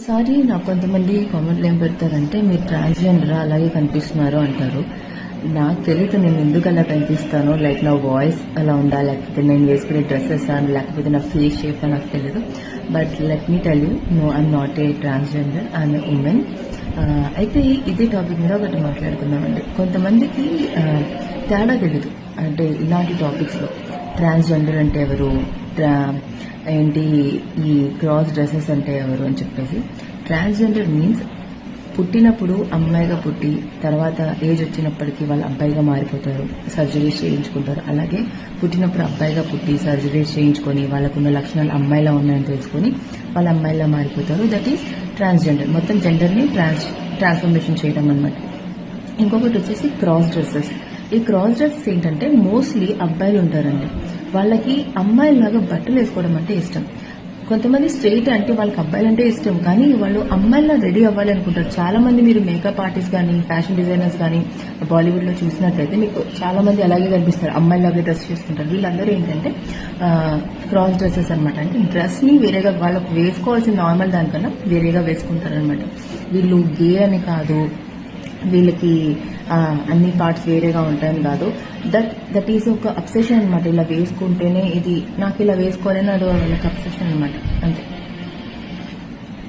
Sorry నాకు కొంతమంది కామెంట్లు ఏం పెడతారంటే మీరు ట్రాన్స్జెండర్ అలాగే కనిపిస్తున్నారు అంటారు. నాకు తెలియదు నేను ఎందుకు అలా కనిపిస్తానో, లైక్ నా వాయిస్ అలా ఉందా, లేకపోతే నేను వేసుకునే డ్రెస్సెస్ అని, లేకపోతే నా ఫేస్ షేప్ నాకు తెలియదు. But let me tell you, no I'm not a transgender, I'm a woman. అయితే ఇదే టాపిక్ మీద ఒకటి మాట్లాడుకుందామండి. కొంతమందికి తేడా తెలియదు, అంటే ఇలాంటి టాపిక్స్లో ట్రాన్స్జెండర్ అంటే ఎవరు, ఏంటి ఈ క్రాస్ డ్రెస్సెస్ అంటే ఎవరు అని చెప్పేసి. ట్రాన్స్జెండర్ మీన్స్ పుట్టినప్పుడు అమ్మాయిగా పుట్టి తర్వాత ఏజ్ వచ్చినప్పటికీ వాళ్ళు అబ్బాయిగా మారిపోతారు, సర్జరీస్ చేయించుకుంటారు. అలాగే పుట్టినప్పుడు అబ్బాయిగా పుట్టి సర్జరీస్ చేయించుకొని వాళ్ళకున్న లక్షణాలు అమ్మాయిలా ఉన్నాయని తెలుసుకొని వాళ్ళ అమ్మాయిలా మారిపోతారు. That is transgender. మొత్తం జెండర్ని ట్రాన్స్ఫర్మేషన్ చేయడం అనమాట. ఇంకొకటి వచ్చేసి క్రాస్ డ్రెస్సెస్. ఈ క్రాస్ డ్రెస్సెస్ ఏంటంటే మోస్ట్లీ అబ్బాయిలు ఉంటారండి, వాళ్ళకి అమ్మాయిలాగా బట్టలు వేసుకోవడం అంటే ఇష్టం. కొంతమంది స్ట్రైట్ అంటే వాళ్ళకి అబ్బాయిలు అంటే ఇష్టం, కానీ వాళ్ళు అమ్మాయిలా రెడీ అవ్వాలి అనుకుంటారు. చాలా మంది మీరు మేకప్ ఆర్టిస్ట్ కానీ ఫ్యాషన్ డిజైనర్స్ కానీ బాలీవుడ్ లో చూసినట్లయితే మీకు చాలా మంది అలాగే కనిపిస్తారు, అమ్మాయిలాగే డ్రెస్ చేసుకుంటారు. వీళ్ళందరూ ఏంటంటే క్రాస్ డ్రెస్సెస్ అనమాట. అంటే డ్రెస్ ని వేరేగా వాళ్ళకు వేసుకోవాల్సిన నార్మల్ దానికన్నా వేరేగా వేసుకుంటారు అనమాట. వీళ్ళు గే అని కాదు, వీళ్ళకి అన్ని పార్ట్స్ వేరేగా ఉంటాయని కాదు. దట్ ఈస్ ఒక అబ్సెషన్ అనమాట. ఇలా వేసుకుంటేనే ఇది నాకు ఇలా వేసుకోవాలని అది వాళ్ళకి అబ్సెషన్ అనమాట, అంతే.